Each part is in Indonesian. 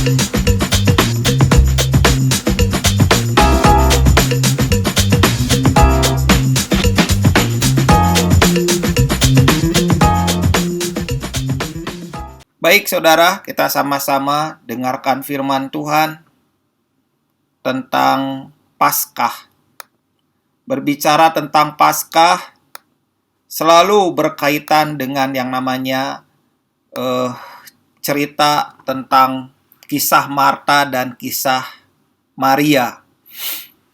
Baik saudara, kita sama-sama dengarkan firman Tuhan tentang Paskah. Berbicara tentang Paskah selalu berkaitan dengan yang namanya cerita tentang kisah Marta dan kisah Maria.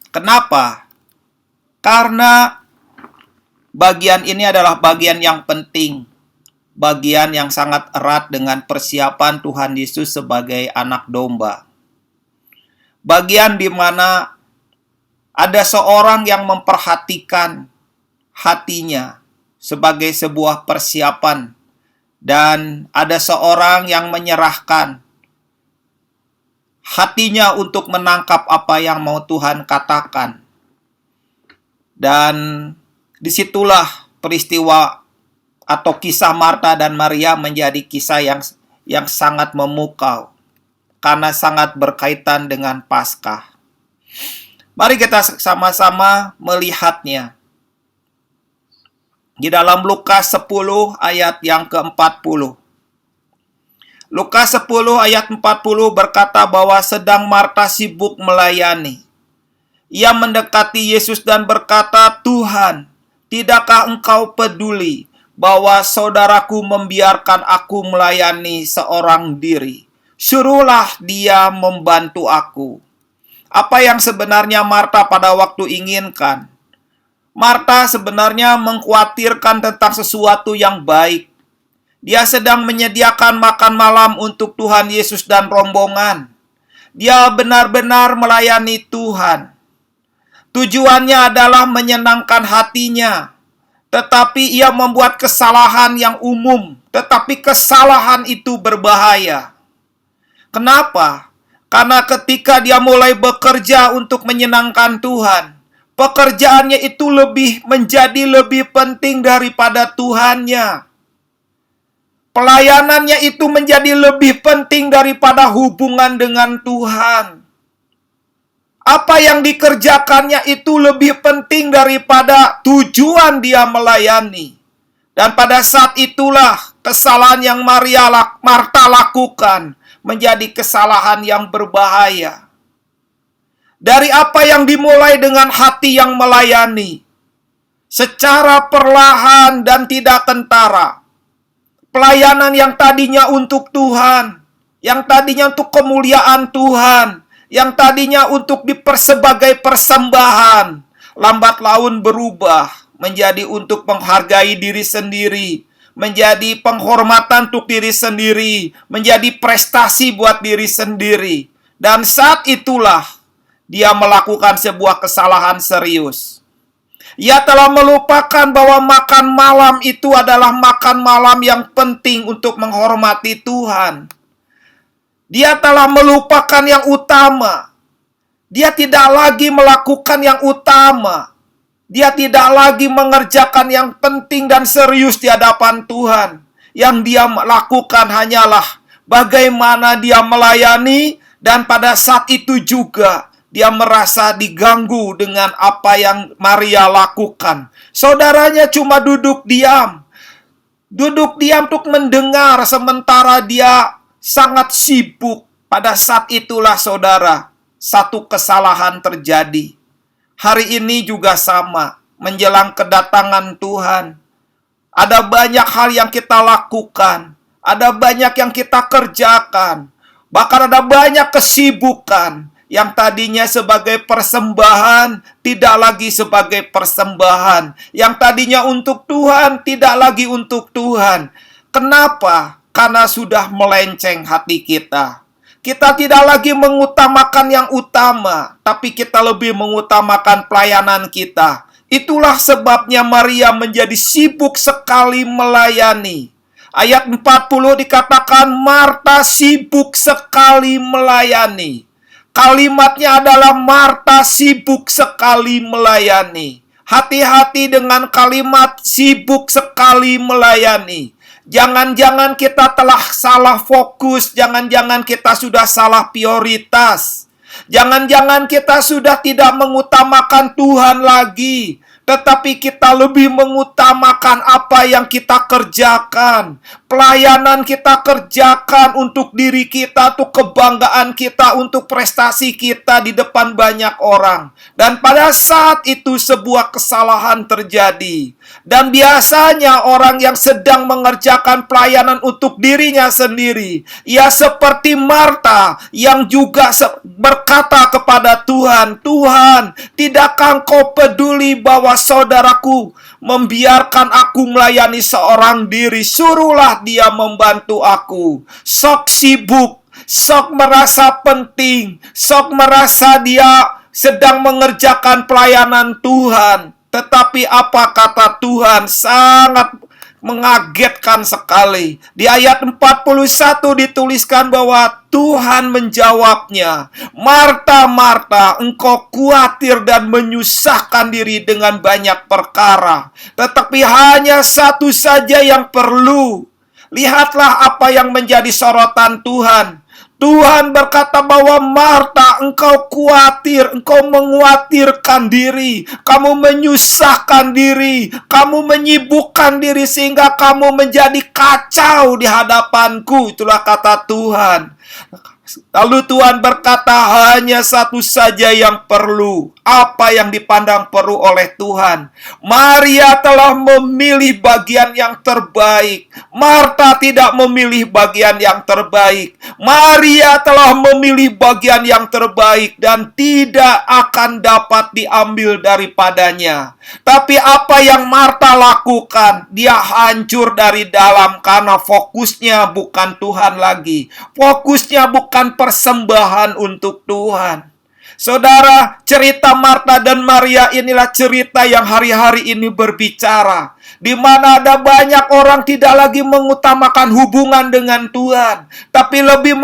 Kenapa? Karena bagian ini adalah bagian yang penting, bagian yang sangat erat dengan persiapan Tuhan Yesus sebagai anak domba. Bagian di mana ada seorang yang memperhatikan hatinya sebagai sebuah persiapan, dan ada seorang yang menyerahkan hatinya untuk menangkap apa yang mau Tuhan katakan. Dan disitulah peristiwa atau kisah Marta dan Maria menjadi kisah yang sangat memukau karena sangat berkaitan dengan Paskah. Mari kita sama-sama melihatnya di dalam Lukas 10 ayat yang ke-40. Lukas 10 ayat 40 berkata bahwa sedang Marta sibuk melayani. Ia mendekati Yesus dan berkata, "Tuhan, tidakkah engkau peduli bahwa saudaraku membiarkan aku melayani seorang diri? Suruhlah dia membantu aku." Apa yang sebenarnya Marta pada waktu inginkan? Marta sebenarnya mengkhawatirkan tentang sesuatu yang baik. Dia sedang menyediakan makan malam untuk Tuhan Yesus dan rombongan. Dia benar-benar melayani Tuhan. Tujuannya adalah menyenangkan hatinya. Tetapi ia membuat kesalahan yang umum. Tetapi kesalahan itu berbahaya. Kenapa? Karena ketika dia mulai bekerja untuk menyenangkan Tuhan, pekerjaannya itu menjadi lebih penting daripada Tuhannya. Pelayanannya itu menjadi lebih penting daripada hubungan dengan Tuhan. Apa yang dikerjakannya itu lebih penting daripada tujuan dia melayani. Dan pada saat itulah kesalahan yang Marta lakukan menjadi kesalahan yang berbahaya. Dari apa yang dimulai dengan hati yang melayani, secara perlahan dan tidak kentara, pelayanan yang tadinya untuk Tuhan, yang tadinya untuk kemuliaan Tuhan, yang tadinya untuk sebagai persembahan, lambat laun berubah menjadi untuk menghargai diri sendiri, menjadi penghormatan untuk diri sendiri, menjadi prestasi buat diri sendiri. Dan saat itulah dia melakukan sebuah kesalahan serius. Ia telah melupakan bahwa makan malam itu adalah makan malam yang penting untuk menghormati Tuhan. Dia telah melupakan yang utama. Dia tidak lagi melakukan yang utama. Dia tidak lagi mengerjakan yang penting dan serius di hadapan Tuhan. Yang dia lakukan hanyalah bagaimana dia melayani, dan pada saat itu juga dia merasa diganggu dengan apa yang Maria lakukan. Saudaranya cuma duduk diam. Duduk diam untuk mendengar sementara dia sangat sibuk. Pada saat itulah saudara, satu kesalahan terjadi. Hari ini juga sama, menjelang kedatangan Tuhan. Ada banyak hal yang kita lakukan, ada banyak yang kita kerjakan, bahkan ada banyak kesibukan yang tadinya sebagai persembahan, tidak lagi sebagai persembahan. Yang tadinya untuk Tuhan, tidak lagi untuk Tuhan. Kenapa? Karena sudah melenceng hati kita. Kita tidak lagi mengutamakan yang utama, tapi kita lebih mengutamakan pelayanan kita. Itulah sebabnya Maria menjadi sibuk sekali melayani. Ayat 40 dikatakan Marta sibuk sekali melayani. Kalimatnya adalah Marta sibuk sekali melayani. Hati-hati dengan kalimat sibuk sekali melayani. Jangan-jangan kita telah salah fokus, jangan-jangan kita sudah salah prioritas. Jangan-jangan kita sudah tidak mengutamakan Tuhan lagi, tetapi kita lebih mengutamakan apa yang kita kerjakan. Pelayanan kita kerjakan untuk diri kita, untuk kebanggaan kita, untuk prestasi kita di depan banyak orang. Dan pada saat itu sebuah kesalahan terjadi. Dan biasanya orang yang sedang mengerjakan pelayanan untuk dirinya sendiri, ia seperti Marta yang juga berkata kepada Tuhan, "Tuhan, tidakkah Engkau peduli bahwa saudaraku membiarkan aku melayani seorang diri? Suruhlah dia membantu aku." Sok sibuk, sok merasa penting, sok merasa dia sedang mengerjakan pelayanan Tuhan. Tetapi apa kata Tuhan? Sangat mengagetkan sekali. Di ayat 41 dituliskan bahwa Tuhan menjawabnya, "Marta, Marta, engkau khawatir dan menyusahkan diri dengan banyak perkara, tetapi hanya satu saja yang perlu." Lihatlah apa yang menjadi sorotan Tuhan. Tuhan berkata bahwa Marta, engkau khawatir, engkau mengkhawatirkan diri, kamu menyusahkan diri, kamu menyibukkan diri sehingga kamu menjadi kacau di hadapanku. Itulah kata Tuhan. Lalu Tuhan berkata, hanya satu saja yang perlu. Apa yang dipandang perlu oleh Tuhan? Maria telah memilih bagian yang terbaik. Marta tidak memilih bagian yang terbaik. Maria telah memilih bagian yang terbaik dan tidak akan dapat diambil daripadanya. Tapi apa yang Marta lakukan? Dia hancur dari dalam karena fokusnya bukan Tuhan lagi. Fokusnya bukan persembahan untuk Tuhan. Saudara, cerita Marta dan Maria inilah cerita yang hari-hari ini berbicara, di mana ada banyak orang tidak lagi mengutamakan hubungan dengan Tuhan, tapi lebih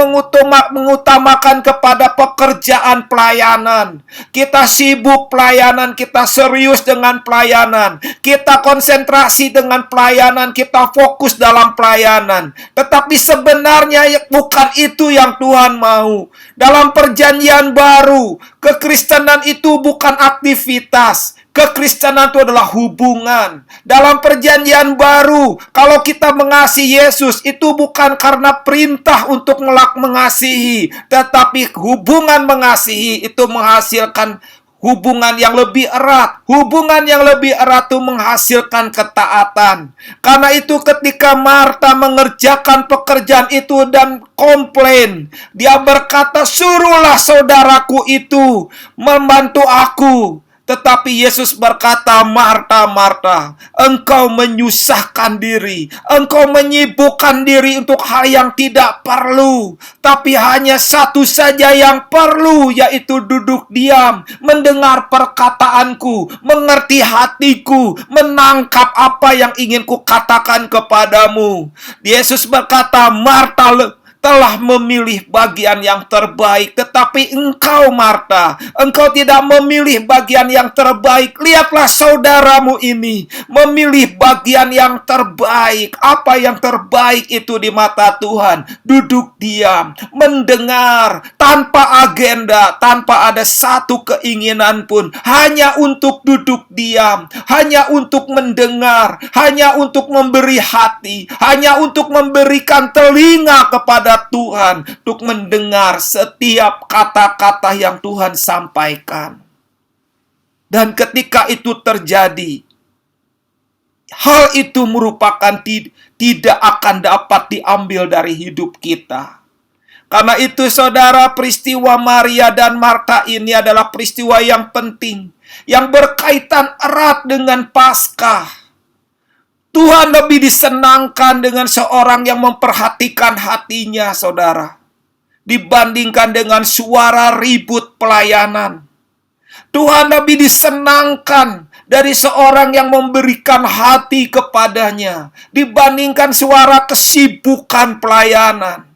mengutamakan kepada pekerjaan pelayanan. Kita sibuk pelayanan, kita serius dengan pelayanan, kita konsentrasi dengan pelayanan, kita fokus dalam pelayanan. Tetapi sebenarnya bukan itu yang Tuhan mau. Dalam perjanjian baru, kekristenan itu bukan aktivitas. Kekristenan itu adalah hubungan. Dalam perjanjian baru, kalau kita mengasihi Yesus, itu bukan karena perintah untuk mengasihi, tetapi hubungan mengasihi itu menghasilkan hubungan yang lebih erat. Hubungan yang lebih erat itu menghasilkan ketaatan. Karena itu ketika Marta mengerjakan pekerjaan itu dan komplain, dia berkata, "Suruhlah saudaraku itu membantu aku." Tetapi Yesus berkata, "Marta, Marta, engkau menyusahkan diri, engkau menyibukkan diri untuk hal yang tidak perlu. Tapi hanya satu saja yang perlu, yaitu duduk diam, mendengar perkataanku, mengerti hatiku, menangkap apa yang ingin kukatakan kepadamu." Yesus berkata, "Marta telah memilih bagian yang terbaik, tetapi engkau Marta, engkau tidak memilih bagian yang terbaik. Lihatlah saudaramu ini memilih bagian yang terbaik." Apa yang terbaik itu di mata Tuhan? Duduk diam, mendengar, tanpa agenda, tanpa ada satu keinginan pun, hanya untuk duduk diam, hanya untuk mendengar, hanya untuk memberi hati, hanya untuk memberikan telinga kepada Tuhan, untuk mendengar setiap kata-kata yang Tuhan sampaikan. Dan ketika itu terjadi, hal itu merupakan tidak akan dapat diambil dari hidup kita. Karena itu saudara, peristiwa Maria dan Marta ini adalah peristiwa yang penting, yang berkaitan erat dengan Paskah. Tuhan lebih disenangkan dengan seorang yang memperhatikan hatinya, saudara, dibandingkan dengan suara ribut pelayanan. Tuhan lebih disenangkan dari seorang yang memberikan hati kepadanya, dibandingkan suara kesibukan pelayanan.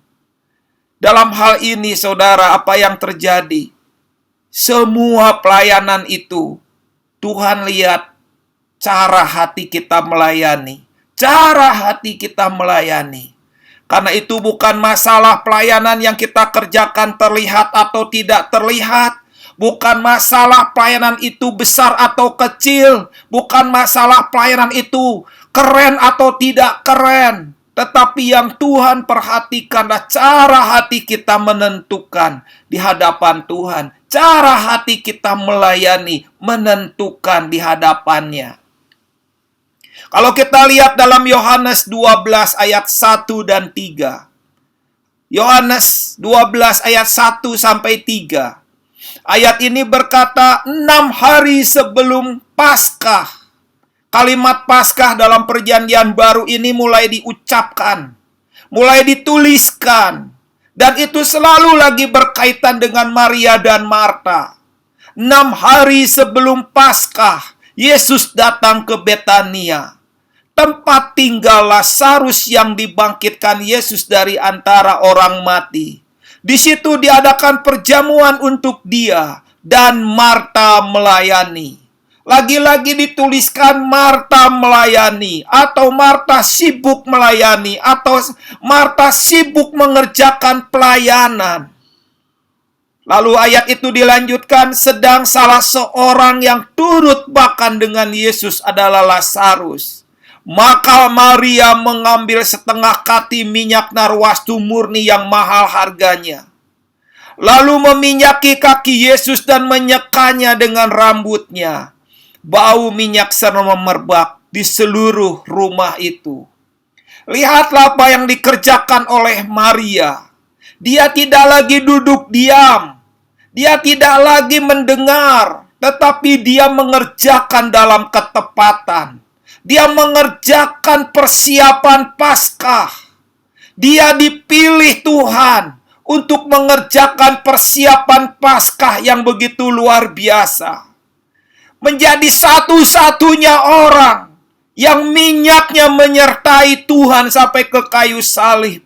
Dalam hal ini, saudara, apa yang terjadi? Semua pelayanan itu, Tuhan lihat cara hati kita melayani, cara hati kita melayani. Karena itu bukan masalah pelayanan yang kita kerjakan terlihat atau tidak terlihat. Bukan masalah pelayanan itu besar atau kecil. Bukan masalah pelayanan itu keren atau tidak keren. Tetapi yang Tuhan perhatikanlah cara hati kita menentukan di hadapan Tuhan. Cara hati kita melayani menentukan di hadapannya. Kalau kita lihat dalam Yohanes 12 ayat 1 dan 3. Yohanes 12 ayat 1 sampai 3. Ayat ini berkata, 6 hari sebelum Paskah. Kalimat Paskah dalam perjanjian baru ini mulai diucapkan, mulai dituliskan. Dan itu selalu lagi berkaitan dengan Maria dan Marta. 6 hari sebelum Paskah, Yesus datang ke Betania, tempat tinggal Lazarus yang dibangkitkan Yesus dari antara orang mati. Di situ diadakan perjamuan untuk dia, dan Marta melayani. Lagi-lagi dituliskan Marta melayani, atau Marta sibuk melayani, atau Marta sibuk mengerjakan pelayanan. Lalu ayat itu dilanjutkan, sedang salah seorang yang turut makan dengan Yesus adalah Lazarus. Maka Maria mengambil setengah kati minyak narwastu murni yang mahal harganya. Lalu meminyaki kaki Yesus dan menyekanya dengan rambutnya. Bau minyak serta memerbak di seluruh rumah itu. Lihatlah apa yang dikerjakan oleh Maria. Dia tidak lagi duduk diam. Dia tidak lagi mendengar. Tetapi dia mengerjakan dalam ketepatan. Dia mengerjakan persiapan Paskah. Dia dipilih Tuhan untuk mengerjakan persiapan Paskah yang begitu luar biasa. Menjadi satu-satunya orang yang minyaknya menyertai Tuhan sampai ke kayu salib.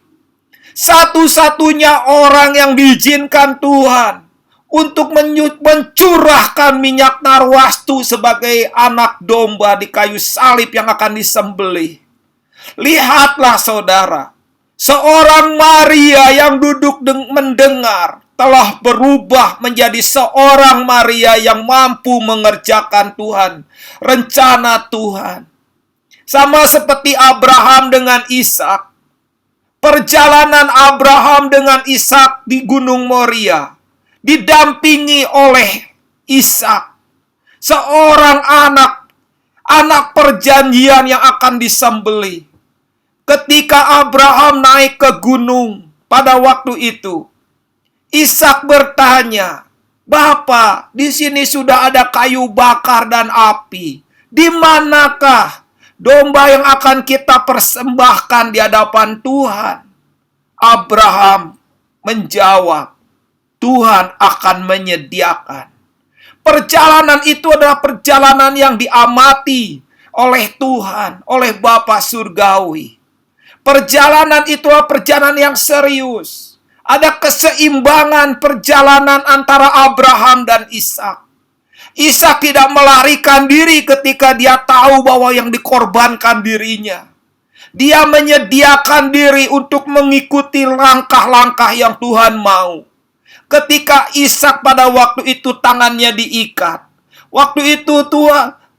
Satu-satunya orang yang diizinkan Tuhan untuk mencurahkan minyak narwastu sebagai anak domba di kayu salib yang akan disembelih. Lihatlah saudara, seorang Maria yang duduk mendengar telah berubah menjadi seorang Maria yang mampu mengerjakan Tuhan, rencana Tuhan. Sama seperti Abraham dengan Ishak. Perjalanan Abraham dengan Ishak di Gunung Moria didampingi oleh Ishak, seorang anak perjanjian yang akan disembelih. Ketika Abraham naik ke gunung pada waktu itu, Ishak bertanya, "Bapa, di sini sudah ada kayu bakar dan api. Di manakah domba yang akan kita persembahkan di hadapan Tuhan?" Abraham menjawab, "Tuhan akan menyediakan." Perjalanan itu adalah perjalanan yang diamati oleh Tuhan, oleh Bapa Surgawi. Perjalanan itu adalah perjalanan yang serius. Ada keseimbangan perjalanan antara Abraham dan Ishak. Ishak tidak melarikan diri ketika dia tahu bahwa yang dikorbankan dirinya. Dia menyediakan diri untuk mengikuti langkah-langkah yang Tuhan mau. Ketika Ishak pada waktu itu tangannya diikat. Waktu itu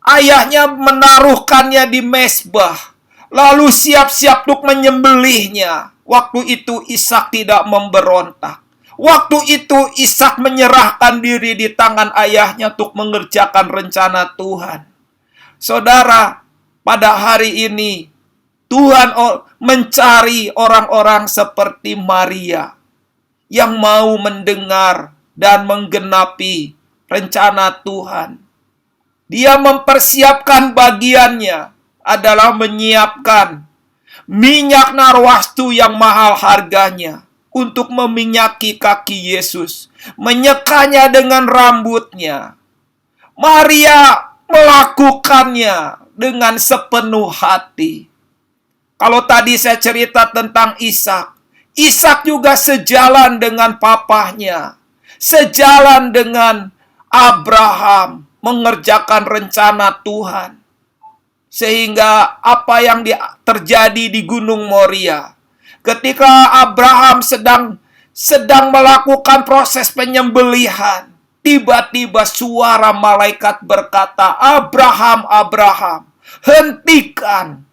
ayahnya menaruhkannya di mezbah. Lalu siap-siap untuk menyembelihnya. Waktu itu Ishak tidak memberontak. Waktu itu Ishak menyerahkan diri di tangan ayahnya untuk mengerjakan rencana Tuhan. Saudara, pada hari ini Tuhan mencari orang-orang seperti Maria yang mau mendengar dan menggenapi rencana Tuhan. Dia mempersiapkan bagiannya adalah menyiapkan minyak narwastu yang mahal harganya untuk meminyaki kaki Yesus, menyekanya dengan rambutnya. Maria melakukannya dengan sepenuh hati. Kalau tadi saya cerita tentang Ishak, Ishak juga sejalan dengan papahnya, sejalan dengan Abraham mengerjakan rencana Tuhan. Sehingga apa yang terjadi di Gunung Moria, ketika Abraham sedang melakukan proses penyembelihan, tiba-tiba suara malaikat berkata, "Abraham, Abraham, hentikan,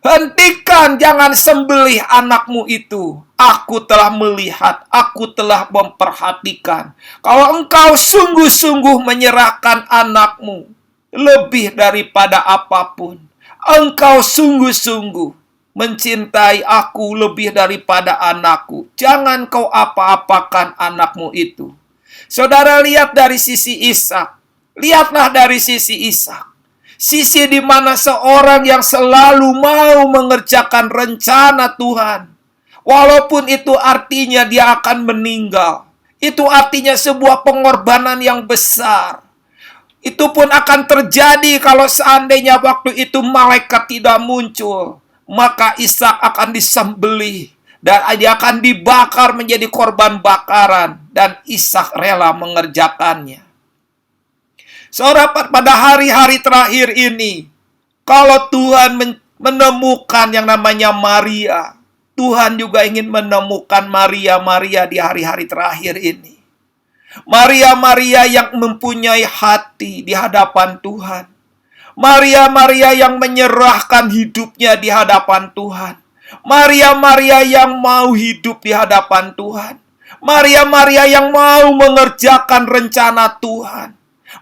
hentikan, jangan sembelih anakmu itu. Aku telah melihat, aku telah memperhatikan. Kalau engkau sungguh-sungguh menyerahkan anakmu lebih daripada apapun, engkau sungguh-sungguh mencintai aku lebih daripada anakku. Jangan kau apa-apakan anakmu itu." Saudara, lihat dari sisi Ishak. Lihatlah dari sisi Ishak. Sisi di mana seorang yang selalu mau mengerjakan rencana Tuhan. Walaupun itu artinya dia akan meninggal. Itu artinya sebuah pengorbanan yang besar. Itu pun akan terjadi kalau seandainya waktu itu malaikat tidak muncul. Maka Ishak akan disembelih. Dan dia akan dibakar menjadi korban bakaran. Dan Ishak rela mengerjakannya. Saudara, pada hari-hari terakhir ini, kalau Tuhan menemukan yang namanya Maria, Tuhan juga ingin menemukan Maria-Maria di hari-hari terakhir ini. Maria-Maria yang mempunyai hati di hadapan Tuhan. Maria-Maria yang menyerahkan hidupnya di hadapan Tuhan. Maria-Maria yang mau hidup di hadapan Tuhan. Maria-Maria yang mau mengerjakan rencana Tuhan.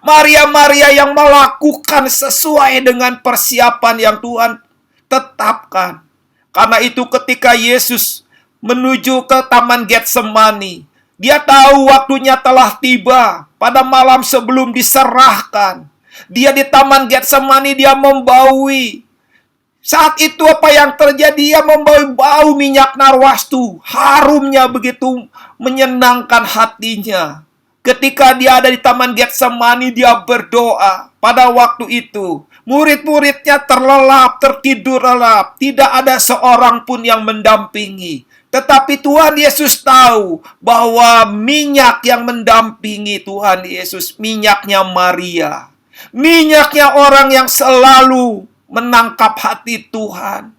Maria-Maria yang melakukan sesuai dengan persiapan yang Tuhan tetapkan. Karena itu ketika Yesus menuju ke Taman Getsemani, dia tahu waktunya telah tiba. Pada malam sebelum diserahkan, dia di Taman Getsemani, dia membaui. Saat itu apa yang terjadi? Dia membawa bau minyak narwastu. Harumnya begitu menyenangkan hatinya. Ketika dia ada di Taman Getsemani, dia berdoa. Pada waktu itu, murid-muridnya terlelap, tertidur lelap. Tidak ada seorang pun yang mendampingi. Tetapi Tuhan Yesus tahu bahwa minyak yang mendampingi Tuhan Yesus, minyaknya Maria. Minyaknya orang yang selalu menangkap hati Tuhan.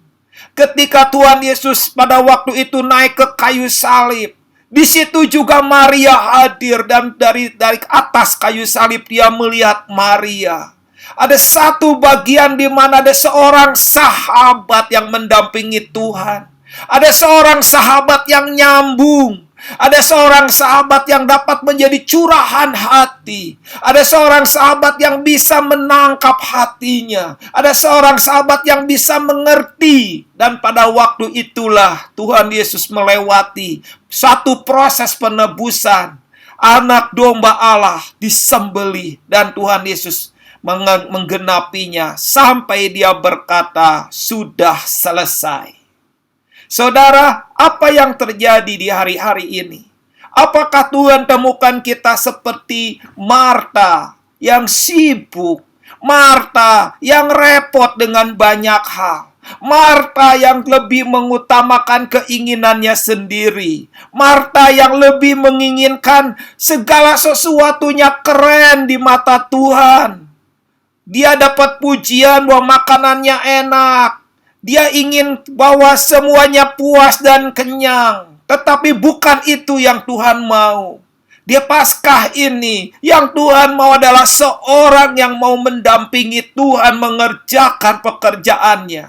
Ketika Tuhan Yesus pada waktu itu naik ke kayu salib, di situ juga Maria hadir, dan dari atas kayu salib dia melihat Maria. Ada satu bagian di mana ada seorang sahabat yang mendampingi Tuhan. Ada seorang sahabat yang nyambung. Ada seorang sahabat yang dapat menjadi curahan hati. Ada seorang sahabat yang bisa menangkap hatinya. Ada seorang sahabat yang bisa mengerti. Dan pada waktu itulah Tuhan Yesus melewati satu proses penebusan. Anak domba Allah disembelih, dan Tuhan Yesus menggenapinya sampai dia berkata, "Sudah selesai." Saudara, apa yang terjadi di hari-hari ini? Apakah Tuhan temukan kita seperti Marta yang sibuk, Marta yang repot dengan banyak hal, Marta yang lebih mengutamakan keinginannya sendiri, Marta yang lebih menginginkan segala sesuatunya keren di mata Tuhan. Dia dapat pujian bahwa makanannya enak. Dia ingin bahwa semuanya puas dan kenyang. Tetapi bukan itu yang Tuhan mau. Di Paskah ini, yang Tuhan mau adalah seorang yang mau mendampingi Tuhan mengerjakan pekerjaannya.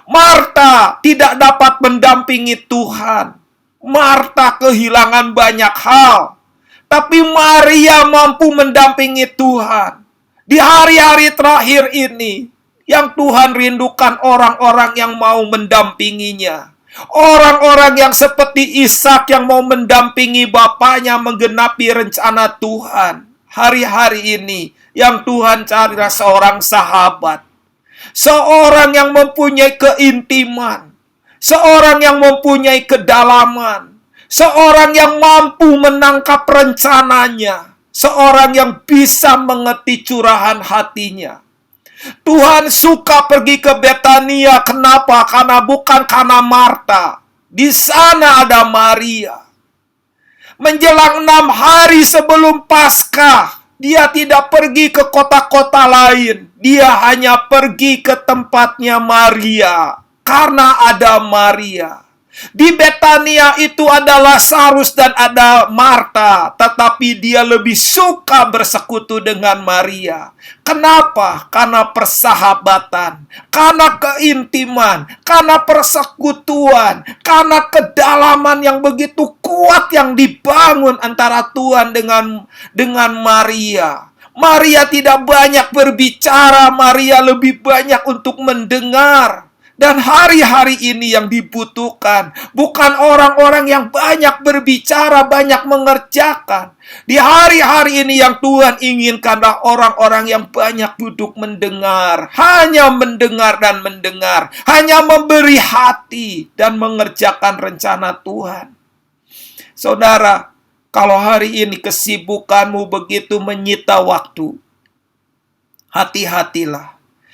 Marta tidak dapat mendampingi Tuhan. Marta kehilangan banyak hal. Tapi Maria mampu mendampingi Tuhan. Di hari-hari terakhir ini, yang Tuhan rindukan orang-orang yang mau mendampinginya. Orang-orang yang seperti Ishak yang mau mendampingi bapaknya menggenapi rencana Tuhan. Hari-hari ini yang Tuhan carilah seorang sahabat. Seorang yang mempunyai keintiman. Seorang yang mempunyai kedalaman. Seorang yang mampu menangkap rencananya. Seorang yang bisa mengerti curahan hatinya. Tuhan suka pergi ke Betania. Kenapa? Karena bukan karena Marta. Di sana ada Maria. Menjelang 6 hari sebelum Paskah, Dia tidak pergi ke kota-kota lain. Dia hanya pergi ke tempatnya Maria. Karena ada Maria. Di Betania itu ada Lazarus dan ada Marta, tetapi dia lebih suka bersekutu dengan Maria. Kenapa? Karena persahabatan, karena keintiman, karena persekutuan, karena kedalaman yang begitu kuat yang dibangun antara Tuhan dengan Maria. Maria tidak banyak berbicara, Maria lebih banyak untuk mendengar. Dan hari-hari ini yang dibutuhkan bukan orang-orang yang banyak berbicara, banyak mengerjakan. Di hari-hari ini yang Tuhan inginkanlah orang-orang yang banyak duduk mendengar. Hanya mendengar dan mendengar. Hanya memberi hati dan mengerjakan rencana Tuhan. Saudara, kalau hari ini kesibukanmu begitu menyita waktu, hati-hatilah.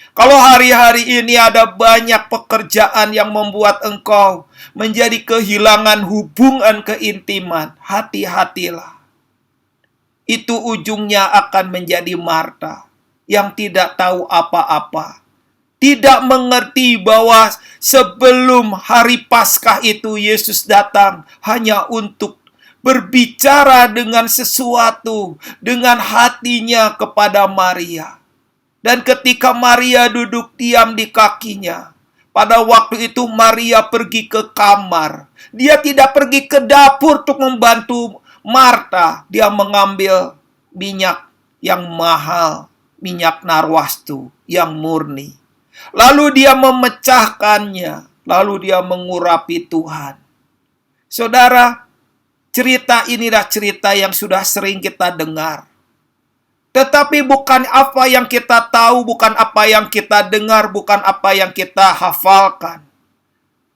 Kalau hari-hari ini ada banyak pekerjaan yang membuat engkau menjadi kehilangan hubungan keintiman, hati-hatilah. Itu ujungnya akan menjadi Marta yang tidak tahu apa-apa. Tidak mengerti bahwa sebelum hari Paskah itu Yesus datang hanya untuk berbicara dengan sesuatu, dengan hatinya kepada Maria. Dan ketika Maria duduk diam di kakinya, pada waktu itu Maria pergi ke kamar. Dia tidak pergi ke dapur untuk membantu Marta. Dia mengambil minyak yang mahal, minyak narwastu yang murni. Lalu dia memecahkannya, lalu dia mengurapi Tuhan. Saudara, cerita inilah cerita yang sudah sering kita dengar. Tetapi bukan apa yang kita tahu, bukan apa yang kita dengar, bukan apa yang kita hafalkan.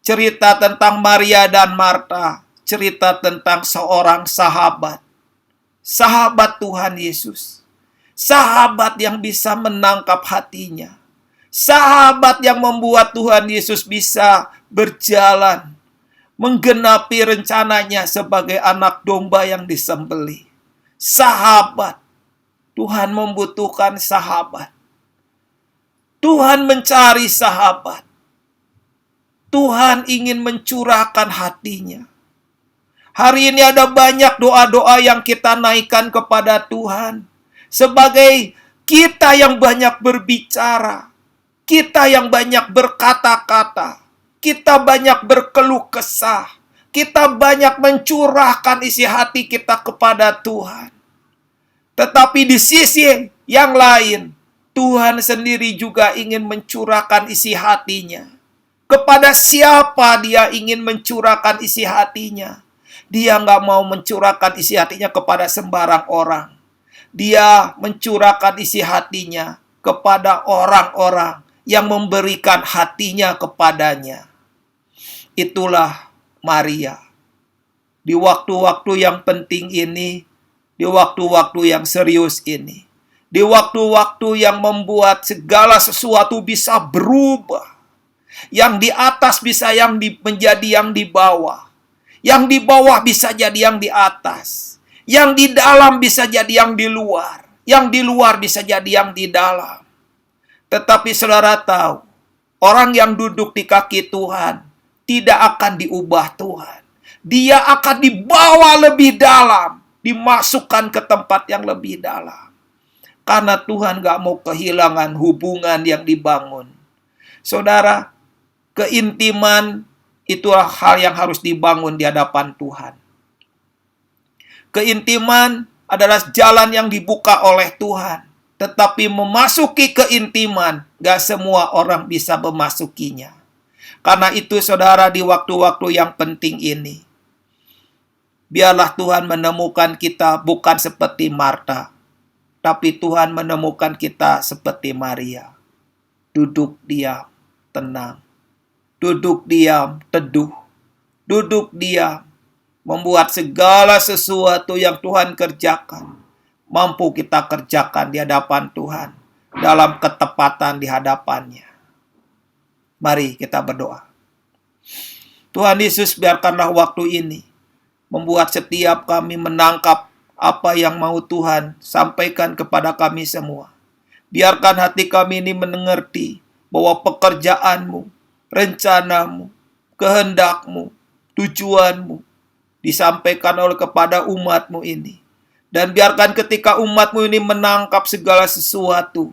Cerita tentang Maria dan Marta, cerita tentang seorang sahabat. Sahabat Tuhan Yesus. Sahabat yang bisa menangkap hatinya. Sahabat yang membuat Tuhan Yesus bisa berjalan, menggenapi rencananya sebagai anak domba yang disembelih. Sahabat. Tuhan membutuhkan sahabat. Tuhan mencari sahabat. Tuhan ingin mencurahkan hatinya. Hari ini ada banyak doa-doa yang kita naikkan kepada Tuhan. Sebagai kita yang banyak berbicara. Kita yang banyak berkata-kata. Kita banyak berkeluh kesah. Kita banyak mencurahkan isi hati kita kepada Tuhan. Tetapi di sisi yang lain, Tuhan sendiri juga ingin mencurahkan isi hatinya. Kepada siapa dia ingin mencurahkan isi hatinya? Dia nggak mau mencurahkan isi hatinya kepada sembarang orang. Dia mencurahkan isi hatinya kepada orang-orang yang memberikan hatinya kepadanya. Itulah Maria. Di waktu-waktu yang penting ini, di waktu-waktu yang serius ini, di waktu-waktu yang membuat segala sesuatu bisa berubah, yang di atas bisa menjadi yang di bawah, yang di bawah bisa jadi yang di atas, yang di dalam bisa jadi yang di luar bisa jadi yang di dalam. Tetapi saudara tahu, orang yang duduk di kaki Tuhan tidak akan diubah Tuhan. Dia akan dibawa lebih dalam, dimasukkan ke tempat yang lebih dalam. Karena Tuhan gak mau kehilangan hubungan yang dibangun. Saudara, keintiman itulah hal yang harus dibangun di hadapan Tuhan. Keintiman adalah jalan yang dibuka oleh Tuhan. Tetapi memasuki keintiman, gak semua orang bisa memasukinya. Karena itu saudara, di waktu-waktu yang penting ini, biarlah Tuhan menemukan kita bukan seperti Marta, tapi Tuhan menemukan kita seperti Maria. Duduk diam, tenang. Duduk diam, teduh. Duduk diam, membuat segala sesuatu yang Tuhan kerjakan, mampu kita kerjakan di hadapan Tuhan, dalam ketepatan di hadapannya. Mari kita berdoa. Tuhan Yesus, biarkanlah waktu ini membuat setiap kami menangkap apa yang mau Tuhan sampaikan kepada kami semua. Biarkan hati kami ini mengerti bahwa pekerjaan-Mu, rencana-Mu, kehendak-Mu, tujuan-Mu disampaikan oleh kepada umat-Mu ini. Dan biarkan ketika umat-Mu ini menangkap segala sesuatu,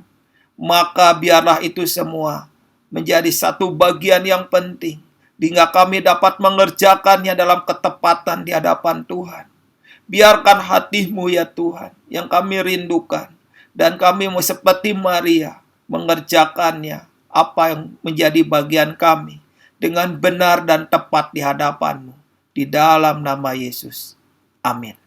maka biarlah itu semua menjadi satu bagian yang penting, hingga kami dapat mengerjakannya dalam ketepatan di hadapan Tuhan. Biarkan hati-Mu ya Tuhan, yang kami rindukan, dan kami mau seperti Maria, mengerjakannya, apa yang menjadi bagian kami, dengan benar dan tepat di hadapan-Mu. Di dalam nama Yesus. Amin.